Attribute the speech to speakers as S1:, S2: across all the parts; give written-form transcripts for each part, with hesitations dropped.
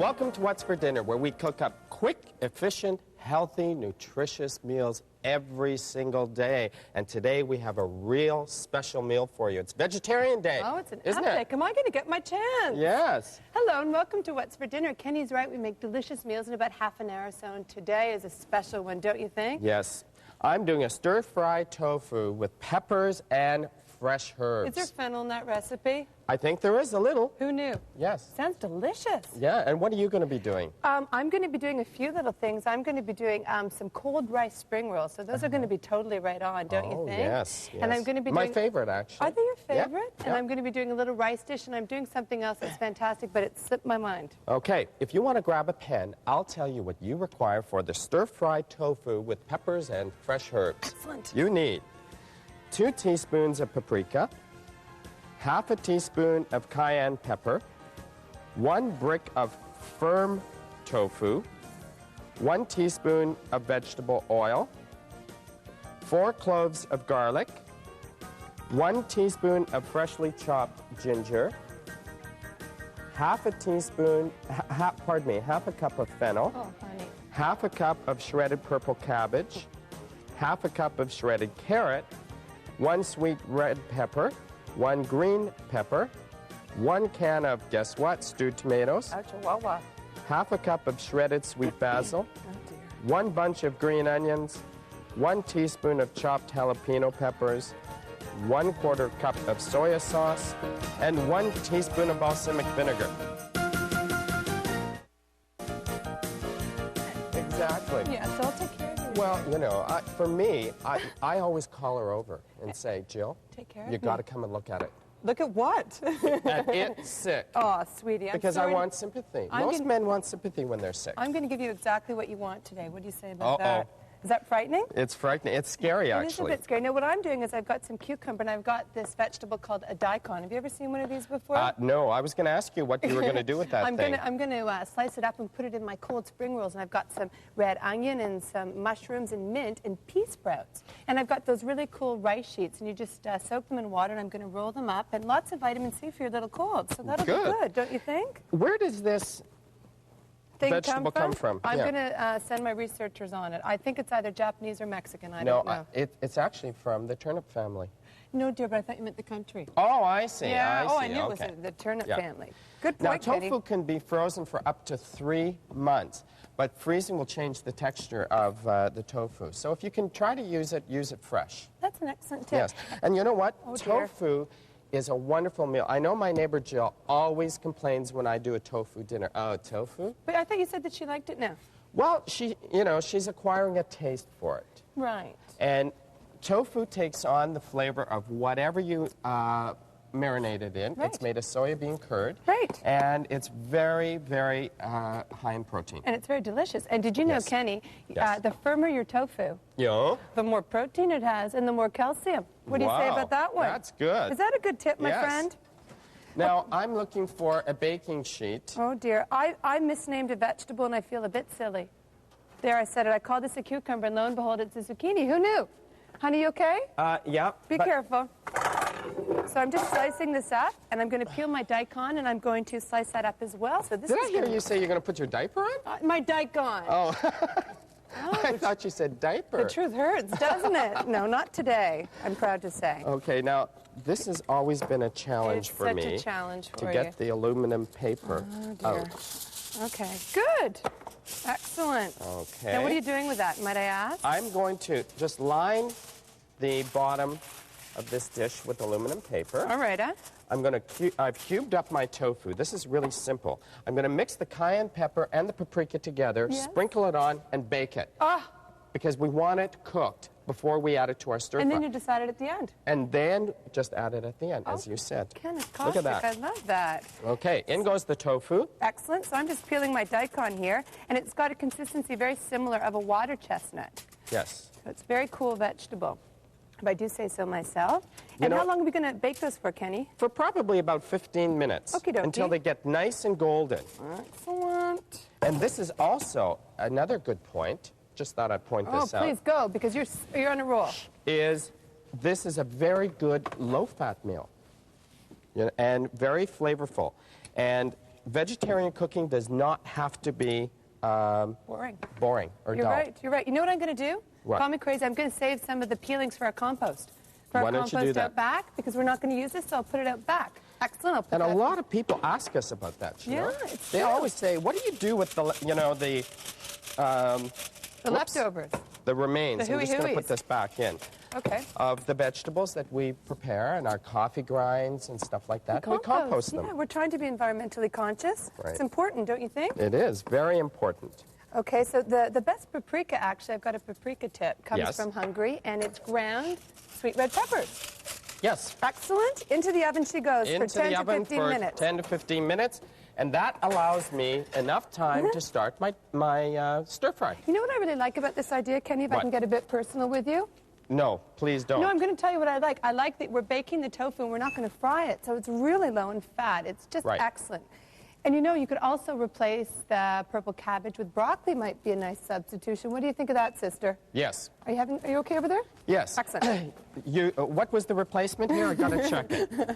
S1: welcome to What's for Dinner, where we cook up quick, efficient, healthy, nutritious meals every single day. And today we have a real special meal for you. It's Vegetarian Day.
S2: Oh, it's an
S1: isn't
S2: appetite.
S1: it?
S2: Am I going to get my chance?
S1: Yes.
S2: Hello and welcome to What's for Dinner. Kenny's right. We make delicious meals in about half an hour or so. And today is a special one, don't you think?
S1: Yes. I'm doing a stir-fry tofu with peppers and fresh herbs.
S2: Is there fennel in that recipe?
S1: I think there is a little.
S2: Who knew?
S1: Yes.
S2: Sounds delicious.
S1: Yeah, and what are you going to be doing?
S2: I'm going to be doing a few little things. I'm going to be doing some cold rice spring rolls. So those are going to be totally right on, don't you think?
S1: Yes, yes.
S2: And I'm going to be
S1: my
S2: doing...
S1: favorite, actually.
S2: Are they your favorite?
S1: Yeah.
S2: And I'm going to be doing a little rice dish, and I'm doing something else that's fantastic, but it slipped my mind.
S1: Okay, if you want to grab a pen, I'll tell you what you require for the stir-fried tofu with peppers and fresh herbs.
S2: Excellent.
S1: You need 2 teaspoons of paprika, half a teaspoon of cayenne pepper, 1 brick of firm tofu, 1 teaspoon of vegetable oil, 4 cloves of garlic, 1 teaspoon of freshly chopped ginger, half a cup of fennel, half a cup of shredded purple cabbage, half a cup of shredded carrot, 1 sweet red pepper, 1 green pepper, 1 can of, guess what, stewed tomatoes, half a cup of shredded sweet basil, 1 bunch of green onions, 1 teaspoon of chopped jalapeno peppers, 1/4 cup of soy sauce, and 1 teaspoon of balsamic vinegar. Exactly.
S2: Yeah, so I'll take care of you.
S1: Well, you know, for me, I always call her over and say, Jill,
S2: take care of
S1: you got to come and look at it.
S2: Look at what?
S1: And it's sick.
S2: Oh, sweetie, I'm
S1: Because
S2: sorry.
S1: I want sympathy. Most men want sympathy when they're sick.
S2: I'm going to give you exactly what you want today. What do you say about that? Is that frightening?
S1: It's frightening. It's scary, actually.
S2: It is a bit scary. Now, what I'm doing is I've got some cucumber, and I've got this vegetable called a daikon. Have you ever seen one of these before?
S1: No, I was going to ask you what you were going to do with that thing.
S2: I'm going to slice it up and put it in my cold spring rolls, and I've got some red onion and some mushrooms and mint and pea sprouts. And I've got those really cool rice sheets, and you just soak them in water, and I'm going to roll them up, and lots of vitamin C for your little cold. So that'll be good, don't you think?
S1: Where does this vegetable come from?
S2: I'm going to send my researchers on it. I think it's either Japanese or Mexican. I don't know.
S1: It's actually from the turnip family.
S2: No, dear, but I thought you meant the country.
S1: Oh, I see.
S2: Yeah.
S1: I see.
S2: I knew it was the turnip family. Good
S1: Now,
S2: point,
S1: tofu can be frozen for up to 3 months, but freezing will change the texture of the tofu. So if you can try to use it fresh.
S2: That's an excellent tip.
S1: Yes. And you know what?
S2: Oh, dear.
S1: Tofu is a wonderful meal. I know my neighbor Jill always complains when I do a tofu dinner. Oh, tofu?
S2: But I thought you said that she liked it now.
S1: Well, she's acquiring a taste for it.
S2: Right.
S1: And tofu takes on the flavor of whatever you marinate it in.
S2: Right.
S1: It's made of soybean curd.
S2: Right.
S1: And it's very, very high in protein.
S2: And it's very delicious. And did you know, Kenny, the firmer your tofu, the more protein it has and the more calcium. What do you say about that one?
S1: That's good.
S2: Is that a good tip, my friend?
S1: Now, I'm looking for a baking sheet.
S2: Oh, dear. I misnamed a vegetable, and I feel a bit silly. There, I said it. I called this a cucumber, and lo and behold, it's a zucchini. Who knew? Honey, you okay?
S1: Yeah.
S2: Be careful. So I'm just slicing this up, and I'm going to peel my daikon, and I'm going to slice that up as well. So this
S1: Did I hear you say you're going to put your diaper on?
S2: My daikon.
S1: Oh. I thought you said diaper.
S2: The truth hurts, doesn't it? No, not today, I'm proud to say.
S1: Okay, now, this has always been a challenge for me.
S2: It's such a challenge for you.
S1: To get the aluminum paper out.
S2: Okay, good. Excellent.
S1: Okay.
S2: Now, what are you doing with that, might I ask?
S1: I'm going to just line the bottom of this dish with aluminum paper.
S2: All right,
S1: I've cubed up my tofu. This is really simple. I'm going to mix the cayenne pepper and the paprika together, sprinkle it on, and bake it. Because we want it cooked before we add it to our stir-fry.
S2: And then you decide it at the end.
S1: And then just add it at the end, as you said.
S2: Kostick,
S1: look at that.
S2: I love that.
S1: Okay, in goes the tofu.
S2: Excellent. So I'm just peeling my daikon here, and it's got a consistency very similar of a water chestnut.
S1: Yes.
S2: So it's a very cool vegetable, if I do say so myself. And how long are we going to bake those for, Kenny?
S1: For probably about 15 minutes.
S2: Okie dokie.
S1: Until they get nice and golden.
S2: Excellent.
S1: And this is also another good point. Just thought I'd point this out.
S2: Oh, please go, because you're on a roll.
S1: This is a very good low-fat meal, and very flavorful. And vegetarian cooking does not have to be
S2: Boring.
S1: boring or
S2: You're
S1: dull.
S2: right. You're right. You know what I'm going to do?
S1: What?
S2: Call me crazy. I'm going to save some of the peelings for our compost. For
S1: Why
S2: our
S1: don't you
S2: compost
S1: do that?
S2: out back, because we're not going to use this, so I'll put it out back. Excellent. I'll put
S1: And a
S2: that.
S1: lot of people ask us about that. You
S2: Yeah,
S1: know?
S2: it's
S1: They
S2: true.
S1: always say, "What do you do with the,
S2: The leftovers.
S1: the remains?"
S2: The
S1: I'm just going to
S2: hooey-hooeys.
S1: put this back in.
S2: Okay.
S1: Of the vegetables that we prepare and our coffee grinds and stuff like that. We compost them.
S2: Yeah, we're trying to be environmentally conscious.
S1: Right.
S2: It's important, don't you think?
S1: It is very important.
S2: Okay, so the best paprika, actually, I've got a paprika tip, comes
S1: Yes.
S2: from Hungary, and it's ground sweet red peppers.
S1: Yes.
S2: Excellent. Into the oven she goes for
S1: Into
S2: 10
S1: the
S2: to
S1: oven
S2: 15
S1: for
S2: minutes.
S1: 10 to 15 minutes, and that allows me enough time to start my stir fry.
S2: You know what I really like about this idea, Kenny, if I
S1: What?
S2: can get a bit personal with you?
S1: No, please don't.
S2: No, I'm going to tell you what I like. I like that we're baking the tofu and we're not going to fry it, so it's really low in fat. It's just
S1: Right.
S2: excellent. And you know, you could also replace the purple cabbage with broccoli. Might be a nice substitution. What do you think of that, sister?
S1: Yes.
S2: Are you okay over there?
S1: Yes.
S2: Excellent.
S1: What was the replacement here? I got to check it.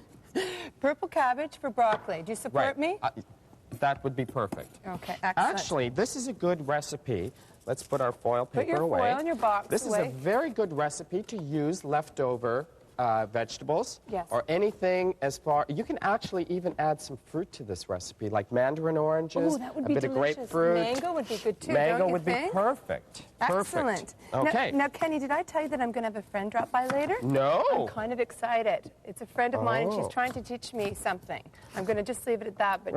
S2: Purple cabbage for broccoli. Do you support me?
S1: That would be perfect.
S2: Okay, excellent.
S1: Actually, this is a good recipe. Let's put our foil paper
S2: Put your
S1: away.
S2: foil in your box
S1: This
S2: away.
S1: is a very good recipe to use leftover vegetables.
S2: Yes.
S1: Or anything as far. You can actually even add some fruit to this recipe, like mandarin oranges,
S2: Ooh, that would
S1: a
S2: be
S1: bit
S2: delicious.
S1: of grapefruit.
S2: Mango would be good too,
S1: Mango
S2: don't you
S1: would
S2: think?
S1: be perfect.
S2: Excellent.
S1: Perfect. Okay.
S2: Now, Kenny, did I tell you that I'm going to have a friend drop by later?
S1: No.
S2: I'm kind of excited. It's a friend of mine, and
S1: Oh.
S2: she's trying to teach me something. I'm going to just leave it at that. But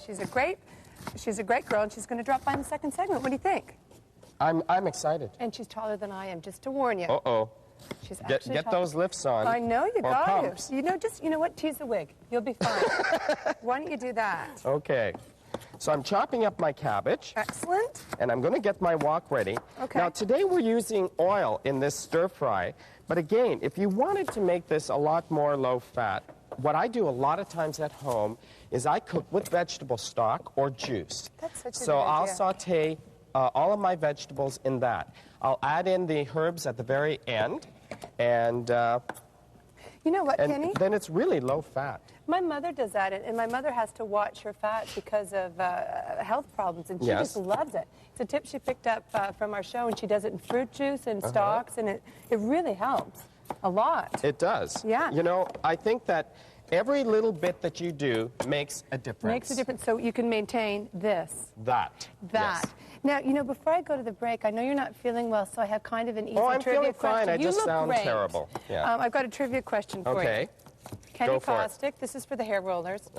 S2: she's a great girl, and she's going to drop by in the second segment. What do you think?
S1: I'm excited.
S2: And she's taller than I am, just to warn you.
S1: Uh-oh.
S2: She's
S1: Get
S2: actually taller.
S1: those lifts on.
S2: I know, you
S1: or
S2: got
S1: pumps.
S2: to. You know what? Tease the wig. You'll be fine. Why don't you do that?
S1: Okay. So I'm chopping up my cabbage.
S2: Excellent.
S1: And I'm going to get my wok ready.
S2: Okay.
S1: Now, today we're using oil in this stir fry. But again, if you wanted to make this a lot more low fat, what I do a lot of times at home is I cook with vegetable stock or juice.
S2: That's such a
S1: So
S2: good
S1: I'll
S2: idea.
S1: saute all of my vegetables in that. I'll add in the herbs at the very end. And
S2: You know what, Kenny?
S1: then it's really low fat.
S2: My mother does that, and my mother has to watch her fat because of health problems, and she
S1: Yes.
S2: just loves it. It's a tip she picked up from our show, and she does it in fruit juice and stalks, and it really helps a lot.
S1: It does.
S2: Yeah.
S1: You know, I think that every little bit that you do makes a difference.
S2: Makes a difference, so you can maintain this.
S1: That.
S2: That.
S1: Yes.
S2: Now, you know, before I go to the break, I know you're not feeling well, so I have kind of an easy
S1: Oh, I'm
S2: trivia
S1: feeling
S2: question.
S1: fine. I
S2: You
S1: just
S2: look
S1: sound
S2: great.
S1: terrible. Yeah.
S2: I've got a trivia question for
S1: Okay.
S2: you. Kenny
S1: Go for it.
S2: Kostick, this is for the hair rollers.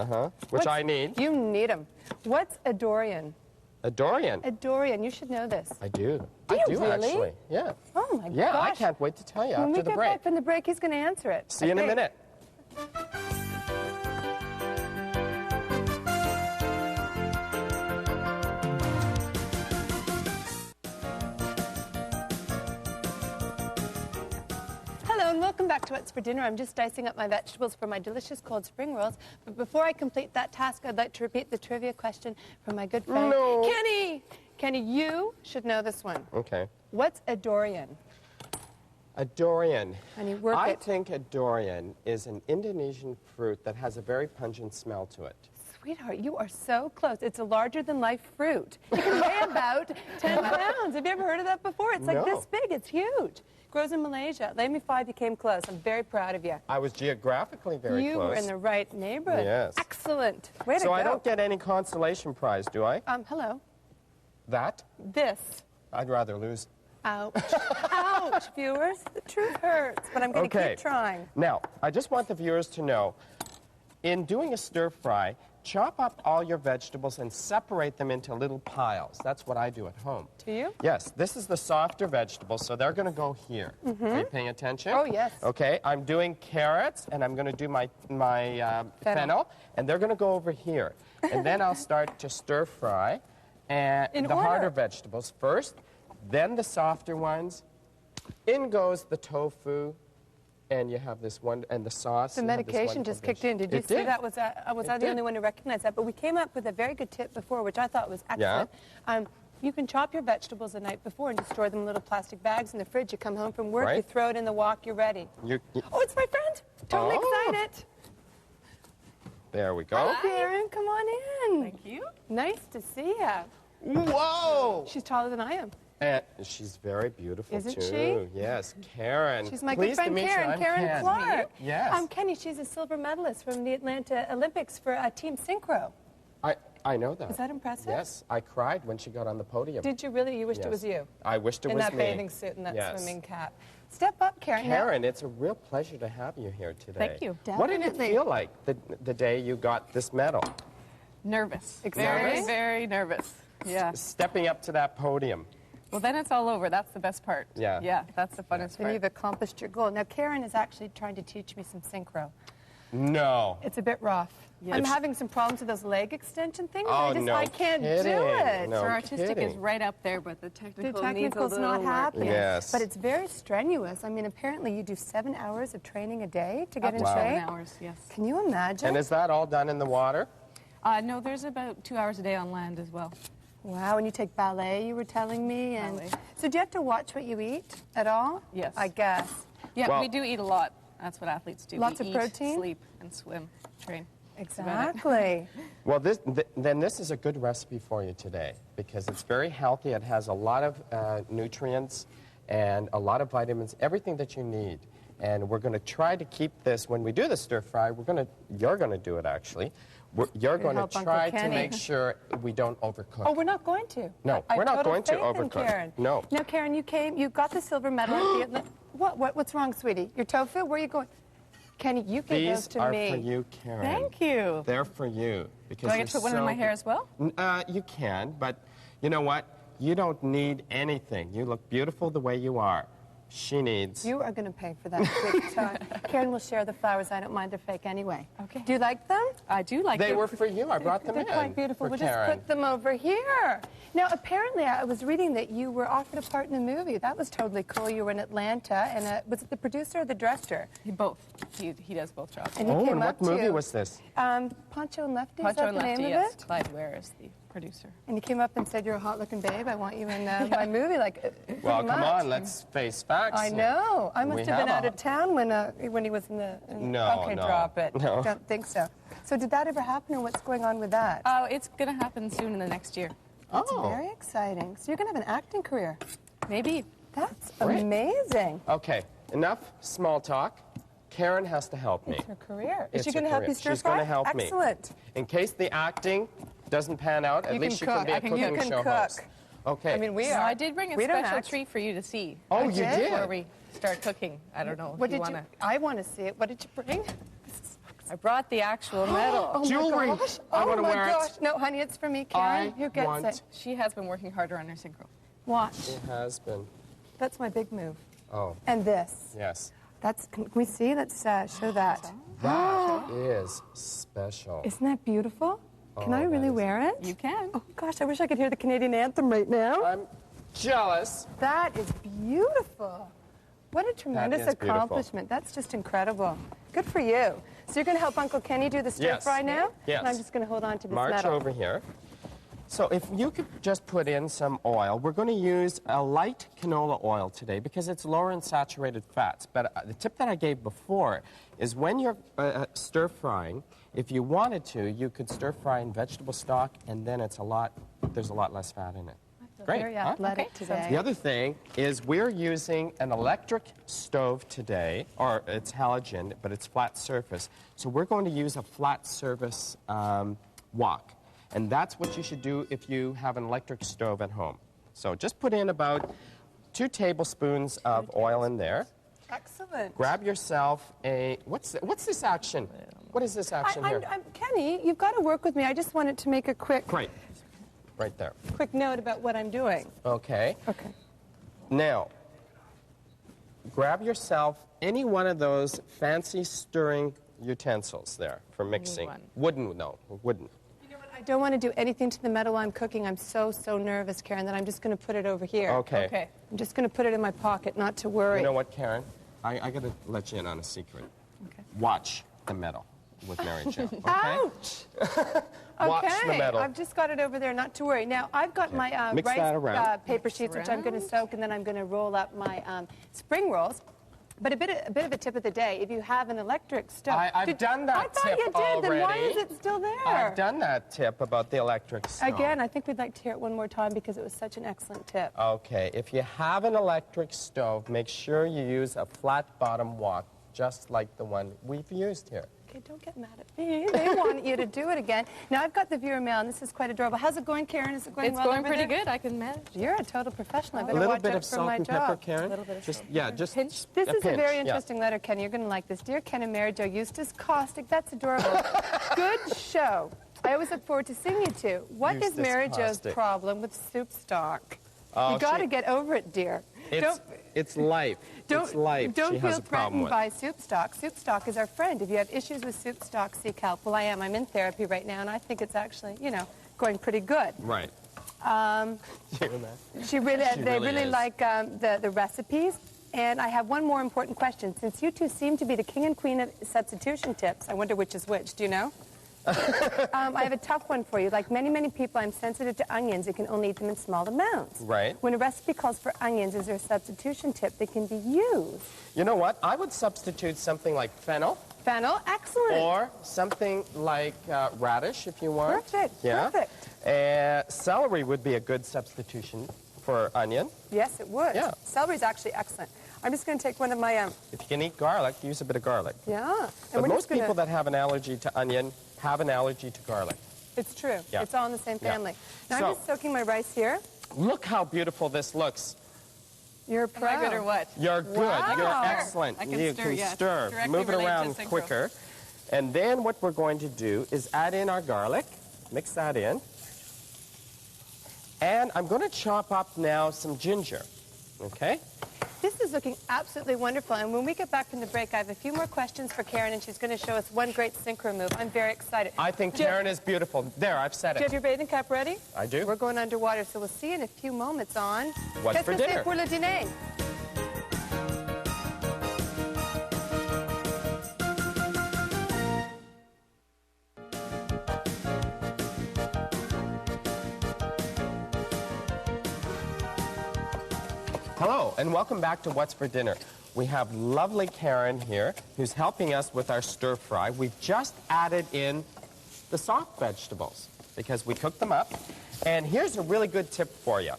S1: Which I need.
S2: You need them. What's a dorian?
S1: A dorian.
S2: A dorian, you should know this.
S1: I do.
S2: Do
S1: I
S2: you
S1: do
S2: really?
S1: actually. Yeah.
S2: Oh, my
S1: Yeah,
S2: gosh.
S1: I can't wait to tell you
S2: When
S1: after
S2: we
S1: the
S2: get
S1: break.
S2: back from the break, he's going to answer it.
S1: See you in a
S2: Okay.
S1: minute.
S2: Hello and welcome back to What's for Dinner. I'm just dicing up my vegetables for my delicious cold spring rolls. But before I complete that task, I'd like to repeat the trivia question from my good friend,
S1: No.
S2: Kenny. Kenny, you should know this one.
S1: Okay.
S2: What's a dorian?
S1: A dorian.
S2: Honey, work
S1: I
S2: it.
S1: think a dorian is an Indonesian fruit that has a very pungent smell to it.
S2: Sweetheart, you are so close. It's a larger-than-life fruit. It can weigh about 10 pounds. Have you ever heard of that before? It's like
S1: No.
S2: this big. It's huge. Grows in Malaysia. Lay me 5, you came close. I'm very proud of you.
S1: I was geographically very
S2: You
S1: close.
S2: were in the right neighborhood.
S1: Yes.
S2: Excellent. Way to
S1: So
S2: go.
S1: I don't get any consolation prize, do I?
S2: Hello.
S1: That?
S2: This.
S1: I'd rather lose.
S2: Ouch. Ouch, viewers. The truth hurts, but I'm going to
S1: Okay.
S2: keep trying.
S1: Now, I just want the viewers to know, in doing a stir fry, chop up all your vegetables and separate them into little piles. That's what I do at home.
S2: Do you?
S1: Yes, this is the softer vegetables, so they're going to go here. Are you paying attention?
S2: Oh, yes.
S1: Okay, I'm doing carrots, and I'm going to do my fennel, and they're going to go over here. And then I'll start to stir fry and
S2: In
S1: the
S2: order.
S1: harder vegetables first, then the softer ones. In goes the tofu, and you have this one, and the sauce.
S2: The
S1: you have this
S2: medication
S1: wonderful
S2: just kicked in.
S1: dish.
S2: Did you
S1: It
S2: see
S1: did.
S2: that? Was I the
S1: did.
S2: only one to recognize that? But we came up with a very good tip before, which I thought was excellent. You can chop your vegetables the night before and just store them in little plastic bags in the fridge. You come home from work,
S1: Right.
S2: you throw it in the wok, you're ready.
S1: You-
S2: Oh, it's my friend. Totally
S1: Oh.
S2: excited.
S1: There we go.
S2: Hi, Karen. Come on in.
S3: Thank you.
S2: Nice to see you.
S1: Whoa!
S2: She's taller than I am.
S1: And she's very beautiful,
S2: Isn't
S1: too.
S2: she?
S1: Yes, Karen.
S2: She's my
S1: Pleased
S2: good friend
S1: to meet you.
S2: Karen.
S1: I'm
S2: Karen
S1: Ken.
S2: Clark.
S1: Yes.
S2: Kenny, she's a silver medalist from the Atlanta Olympics for Team Synchro.
S1: I know that.
S2: Is that impressive?
S1: Yes, I cried when she got on the podium.
S2: Did you really? You wished it
S1: Yes.
S2: was you?
S1: I wished it
S2: In
S1: was
S2: that
S1: me.
S2: bathing suit and that
S1: Yes.
S2: swimming cap. Step up, Karen. Now-
S1: Karen, it's a real pleasure to have you here today.
S3: Thank you.
S1: What did it
S2: Definitely.
S1: feel like the day you got this medal?
S3: Nervous.
S2: Excited?
S3: Very, very nervous. Yeah.
S1: Stepping up to that podium.
S3: Well, then it's all over. That's the best part.
S1: Yeah.
S3: Yeah, that's the funnest
S2: And
S3: part.
S2: you've accomplished your goal. Now, Karen is actually trying to teach me some synchro.
S1: No.
S2: It's a bit rough.
S3: Yeah.
S2: I'm having some problems with those leg extension things.
S1: Oh, no
S2: I can't
S1: kidding.
S2: do it.
S1: No
S3: So artistic is
S1: kidding.
S3: right up there, but the
S2: The
S3: technical needs a
S2: technical's
S3: little
S2: not
S3: work.
S2: happening.
S1: Yes.
S2: But it's very strenuous. I mean, apparently you do 7 hours of training a day to get
S3: Up
S2: in
S3: to 7
S2: shape.
S3: hours, yes.
S2: Can you imagine?
S1: And is that all done in the water?
S3: No, there's about 2 hours a day on land as well.
S2: Wow, and you take ballet, you were telling me. And
S3: Ballet.
S2: so do you have to watch what you eat at all?
S3: Yes.
S2: I guess.
S3: Yeah,
S1: Well-
S3: we do eat a lot. That's what athletes do.
S2: Lots
S3: we
S2: of
S3: eat,
S2: protein?
S3: sleep, and swim, train. That's about it.
S2: Exactly.
S1: Well, then this is a good recipe for you today because it's very healthy. It has a lot of nutrients and a lot of vitamins, everything that you need. And we're going to try to keep this, when we do the stir fry, you're going to do it actually. You're going to
S2: help Uncle
S1: try to
S2: Kenny.
S1: make sure we don't overcook.
S2: Oh, we're not going to.
S1: No,
S2: I
S1: we're not
S2: total
S1: going to
S2: faith in
S1: overcook.
S2: Karen.
S1: No.
S2: Now, Karen, you got the silver medal at the What's wrong, sweetie? Your tofu? Where are you going? Kenny, you gave those
S1: These
S2: to
S1: are
S2: me.
S1: for you, Karen.
S3: Thank you.
S1: They're for you. Because
S3: Do I get to
S1: you're
S3: put one in
S1: so
S3: my hair
S1: good.
S3: as well?
S1: You can, but you know what? You don't need anything. You look beautiful the way you are. She needs.
S2: You are going to pay for that big time. Karen will share the flowers. I don't mind. They're fake anyway.
S3: Okay.
S2: Do you like them?
S3: I do like
S1: They
S3: them.
S1: were for you. I brought them
S2: They're
S1: in.
S2: quite beautiful.
S1: for
S2: We'll
S1: Karen.
S2: just put them over here. Now, apparently, I was reading that you were offered a part in a movie. That was totally cool. You were in Atlanta, and was it the producer or the director?
S3: Both. He does both jobs.
S2: And he
S1: Oh,
S2: came
S1: and
S2: up
S1: what movie
S2: to
S1: was this?
S2: Poncho and Lefty. Is
S3: Poncho
S2: that
S3: and
S2: the
S3: Lefty,
S2: name
S3: yes.
S2: of it?
S3: Clyde Ware is the producer.
S2: And he came up and said, "You're a hot-looking babe. I want you in my movie."
S1: Well,
S2: pretty
S1: come
S2: much.
S1: on, let's face facts.
S2: I
S1: here.
S2: know. I must
S1: We
S2: have been
S1: have
S2: out of town when he was in the.
S1: No,
S2: okay,
S1: no,
S2: drop it.
S1: no.
S2: Don't think so. So did that ever happen, or what's going on with that?
S3: Oh, it's going to happen soon in the next year.
S2: That's
S1: Oh.
S2: very exciting. So you're going to have an acting career.
S3: Maybe.
S2: That's
S1: Great.
S2: amazing.
S1: Okay, enough small talk. Karen has to help me.
S2: It's her career.
S1: It's
S2: Is she
S1: her
S2: going to help
S1: career.
S2: you stir
S1: She's
S2: fry?
S1: going to help me.
S2: Excellent.
S1: In case the acting doesn't pan out, at
S2: You
S1: least
S2: can
S1: you can
S2: cook.
S1: be a
S2: I can-
S1: cooking
S2: you can
S1: show
S2: cook.
S1: host. Okay.
S2: I mean, we
S3: So
S2: are.
S3: I did bring a
S2: We don't
S3: special
S2: act.
S3: treat for you to see.
S1: Oh, you
S2: did?
S1: did?
S3: Before we start cooking. I don't know
S2: What
S3: if you
S2: did
S3: want
S2: you?
S3: to.
S2: I want to see it. What did you bring?
S3: I brought the actual medal.
S2: Oh
S1: Jewelry.
S2: my gosh.
S1: I
S2: Oh
S1: wanna
S2: my
S1: wear it.
S2: gosh. No, honey, it's for me, Karen.
S1: I
S2: Who gets
S1: want-
S2: it?
S3: She has been working harder on her synchro.
S2: Watch.
S1: It has been.
S2: That's my big move.
S1: Oh,
S2: And this.
S1: yes.
S2: Can we see? Let's show that.
S1: That is special.
S2: Isn't that beautiful? Can
S1: Oh,
S2: I
S1: that
S2: really
S1: is-
S2: wear it?
S3: You can.
S2: Oh gosh, I wish I could hear the Canadian anthem right now.
S1: I'm jealous.
S2: That is beautiful. What a tremendous
S1: is beautiful.
S2: accomplishment. That's just incredible. Good for you. So you're going to help Uncle Kenny do the stir
S1: Yes.
S2: fry now?
S1: Yes.
S2: And I'm just going to hold on to this
S1: March
S2: medal.
S1: over here. So if you could just put in some oil, we're going to use a light canola oil today because it's lower in saturated fats. But the tip that I gave before is when you're stir frying, if you wanted to, you could stir fry in vegetable stock, and then there's a lot less fat in it. Great.
S2: Very
S1: huh?
S2: athletic
S3: Okay.
S2: today.
S1: The other thing is we're using an electric stove today, or it's halogen, but it's flat surface. So we're going to use a flat surface wok. And that's what you should do if you have an electric stove at home. So just put in about 2 tablespoons of oil in there.
S2: Excellent.
S1: Grab yourself a, what's this action? What is this action here?
S2: Kenny, you've got to work with me. I just wanted to make a quick
S1: Right there.
S2: note about what I'm doing.
S1: Okay.
S2: Okay.
S1: Now, grab yourself any one of those fancy stirring utensils there for mixing.
S3: one.
S1: Wooden, no, wooden.
S2: You know what? I don't want to do anything to the metal while I'm cooking. I'm so nervous, Karen, that I'm just going to put it over here.
S1: Okay.
S3: Okay.
S2: I'm just going to put it in my pocket, not to worry.
S1: You know what, Karen? I got to let you in on a secret.
S3: Okay.
S1: Watch the metal with Mary Jo, okay?
S2: Ouch!
S1: Watch
S2: Okay,
S1: the metal.
S2: I've just got it over there, not to worry. Now, I've got my
S1: Mix that around.
S2: rice paper sheets, which I'm going to soak, and then I'm going to roll up my spring rolls. But a bit of a tip of the day, if you have an electric stove.
S1: I've done that tip
S2: I thought you did,
S1: already.
S2: then why is it still there?
S1: I've done that tip about the electric stove.
S2: Again, I think we'd like to hear it one more time because it was such an excellent tip.
S1: Okay, if you have an electric stove, make sure you use a flat bottom wok, just like the one we've used here.
S2: Okay, don't get mad at me. They want you to do it again. Now, I've got the viewer mail, and this is quite adorable. How's it going, Karen? Is it going
S3: It's
S2: well
S3: going
S2: over
S3: pretty
S2: there?
S3: good. I can manage.
S2: You're a total professional. I
S1: A
S2: better
S1: little
S2: watch
S1: bit
S2: out
S1: of
S2: for
S1: salt
S2: my
S1: and
S2: job.
S1: pepper, Karen.
S3: A little bit of
S1: Just,
S3: salt.
S1: yeah, just
S3: Pinch.
S2: This is a
S1: pinch,
S2: very
S1: yeah.
S2: interesting letter, Ken. You're going to like this. Dear Ken and Mary Jo, Eustace, Kostick, that's adorable. Good show. I always look forward to seeing you two. What is
S1: Eustace
S2: Mary Jo's
S1: Kostick.
S2: problem with soup stock?
S1: Oh,
S2: You got to
S1: she-
S2: get over it, dear.
S1: It's life. It's life.
S2: Don't
S1: she
S2: feel
S1: has a problem
S2: threatened
S1: with.
S2: by soup stock. Soup stock is our friend. If you have issues with soup stock, seek help. Well, I am. I'm in therapy right now, and I think it's actually, you know, going pretty good.
S1: Right.
S2: They
S1: She
S2: really
S1: really is.
S2: like the recipes. And I have one more important question. Since you two seem to be the king and queen of substitution tips, I wonder which is which. Do you know? I have a tough one for you. Like many, many people, I'm sensitive to onions and can only eat them in small amounts.
S1: Right.
S2: When a recipe calls for onions, is there a substitution tip that can be used?
S1: You know what? I would substitute something like fennel
S2: Fennel, excellent.
S1: or something like radish if you want.
S2: Perfect,
S1: Yeah.
S2: perfect.
S1: Celery would be a good substitution for onion.
S2: Yes, it would.
S1: Yeah.
S2: Celery is actually excellent. I'm just going to take one of my,
S1: If you can eat garlic, use a bit of garlic.
S2: yeah.
S1: But
S2: we're
S1: most
S2: just gonna-
S1: people that have an allergy to onion have an allergy to garlic.
S2: It's true.
S1: Yeah.
S2: It's all in the same
S1: Yeah.
S2: family. Now,
S1: So-
S2: I'm just soaking my rice here.
S1: Look how beautiful this looks.
S2: You're a
S3: Am
S2: pro.
S3: I good or what?
S1: You're good.
S2: Wow.
S1: You're excellent.
S3: I can
S1: you
S3: stir,
S1: can
S3: yes.
S1: stir.
S3: Directly
S1: Move it
S3: relate to
S1: around
S3: synchro.
S1: quicker. And then what we're going to do is add in our garlic. Mix that in. And I'm going to chop up now some ginger. Okay?
S2: This is looking absolutely wonderful. And when we get back from the break, I have a few more questions for Karen, and she's going to show us one great synchro move. I'm very excited.
S1: I think
S2: Do you-
S1: Karen is beautiful. There, I've said
S2: Do you have
S1: it.
S2: your bathing cap ready?
S1: I do.
S2: We're going underwater, so we'll see you in a few moments on
S1: What's for
S2: Qu'est-ce que c'est
S1: dinner?
S2: pour le dîner?
S1: Hello, and welcome back to What's for Dinner. We have lovely Karen here, who's helping us with our stir fry. We've just added in the soft vegetables because we cooked them up. And here's a really good tip for you.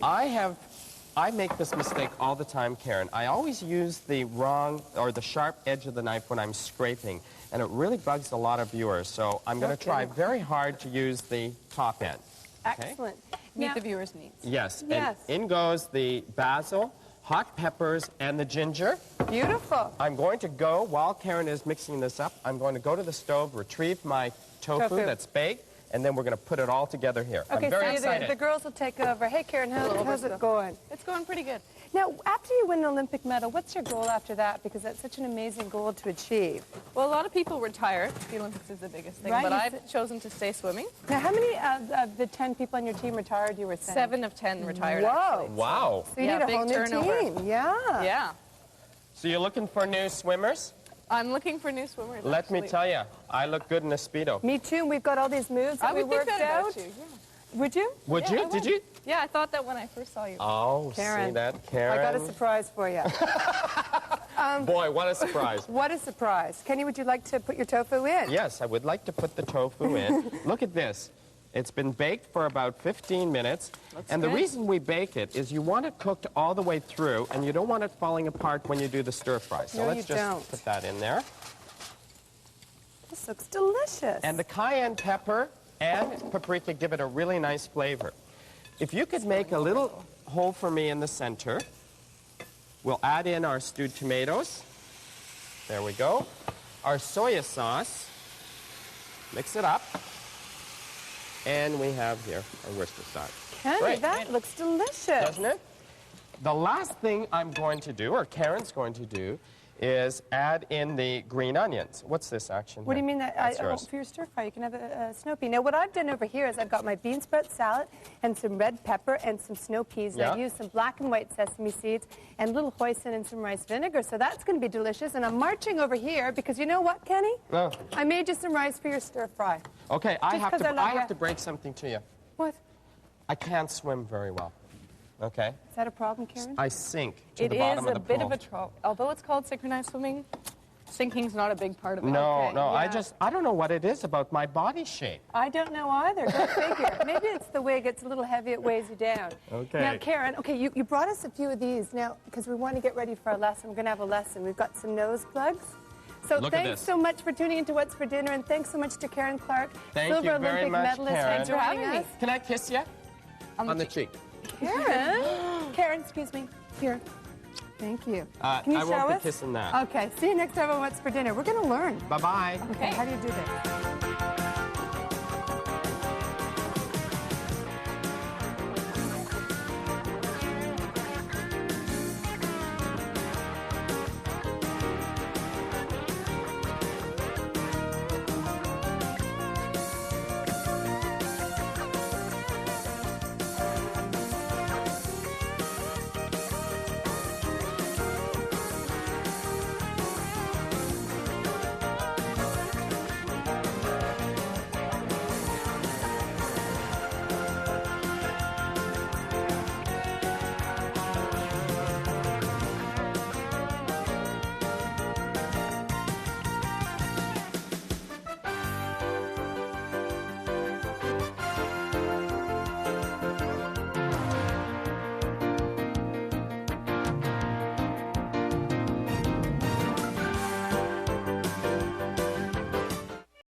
S1: I make this mistake all the time, Karen. I always use the wrong or the sharp edge of the knife when I'm scraping, and it really bugs a lot of viewers. So I'm going to try very hard to use the top end. Okay?
S2: Excellent.
S3: Meet
S2: Now-
S3: the viewer's needs.
S1: Yes.
S2: Yes.
S1: And in goes the basil, hot peppers, and the ginger.
S2: Beautiful.
S1: I'm going to go, while Karen is mixing this up, I'm going to go to the stove, retrieve my tofu. that's baked, and then we're going to put it all together here.
S2: Okay,
S1: I'm very
S2: so
S1: excited.
S2: the girls will take over. Hey, Karen, how's it going?
S3: It's going pretty good.
S2: Now, after you win an Olympic medal, what's your goal after that? Because that's such an amazing goal to achieve.
S3: Well, a lot of people retire. The Olympics is the biggest thing.
S2: Right,
S3: But
S2: you
S3: I've chosen to stay swimming.
S2: Now, how many of the 10 people on your team retired, you were saying?
S3: 7 of 10 retired,
S2: Whoa.
S3: actually.
S1: Wow.
S2: So you
S3: Yeah,
S2: need a
S3: big
S2: whole new
S3: turnover.
S2: team. Yeah.
S3: Yeah.
S1: So you're looking for new swimmers?
S3: I'm looking for new swimmers,
S1: Let me
S3: actually.
S1: tell you, I look good in a Speedo.
S2: Me too. We've got all these moves that
S3: I
S2: we
S3: would think
S2: worked
S3: that
S2: out.
S3: about you. Yeah.
S2: Would you?
S1: Would
S3: Yeah,
S1: you?
S3: I
S1: Did
S3: would.
S1: you?
S3: Yeah, I thought that when I first saw you.
S1: Oh,
S2: Karen.
S1: see that, Karen?
S2: I got a surprise for you.
S1: Boy, what a surprise.
S2: What a surprise. Kenny, would you like to put your tofu in?
S1: Yes, I would like to put the tofu in. Look at this. It's been baked for about 15 minutes. And the
S3: good.
S1: reason we bake it is you want it cooked all the way through, and you don't want it falling apart when you do the stir fry. So
S2: No,
S1: let's
S2: you
S1: just
S2: don't.
S1: put that in there.
S2: This looks delicious.
S1: And the cayenne pepper and paprika give it a really nice flavor. If you could make a little hole for me in the center, we'll add in our stewed tomatoes. There we go. Our soya sauce. Mix it up. And we have here our Worcestershire.
S2: Kenny,
S1: Great.
S2: that looks delicious.
S1: Doesn't it? The last thing I'm going to do, or Karen's going to do, is add in the green onions. What's this action
S2: What do
S1: here?
S2: you mean that?
S1: That's yours.
S2: For your stir fry, you can have a snow pea. Now, what I've done over here is I've got my bean sprout salad and some red pepper and some snow peas. And I've
S1: Yeah.
S2: used some black and white sesame seeds and little hoisin and some rice vinegar. So that's going to be delicious. And I'm marching over here because you know what, Kenny?
S1: Oh.
S2: I made you some rice for your stir fry.
S1: Okay, I
S2: Just
S1: have
S2: 'cause
S1: to.
S2: I love
S1: I have
S2: ya.
S1: to break something to you.
S2: What?
S1: I can't swim very well. Okay.
S2: Is that a problem, Karen?
S1: I sink to
S3: It
S1: the
S3: is
S1: bottom
S3: a
S1: of the
S3: bit
S1: pool.
S3: of a trouble. Although it's called synchronized swimming, sinking's not a big part of it.
S1: No,
S2: Okay,
S1: no,
S2: yeah.
S1: I don't know what it is about my body shape.
S2: I don't know either. Go figure. Maybe it's the way it gets a little heavy, it weighs you down.
S1: Okay.
S2: Now, Karen, okay, you brought us a few of these now because we want to get ready for our lesson. We're going to have a lesson. We've got some nose plugs. So
S1: Look at
S2: thanks
S1: this.
S2: so much for tuning into What's for Dinner, and thanks so much to Karen Clark,
S1: Thank
S2: silver
S1: you very
S2: Olympic
S1: much,
S2: medalist,
S1: Karen.
S2: for
S1: Thanks
S3: for
S2: joining
S3: having
S2: us.
S3: me.
S1: Can I kiss you? On the cheek.
S2: Karen, Karen, excuse me. Here. Thank you. Can you
S1: I
S2: show
S1: won't
S2: us?
S1: be kissing that.
S2: Okay, see you next time on What's for Dinner. We're going to learn.
S1: Bye-bye.
S2: Okay, how do you do this?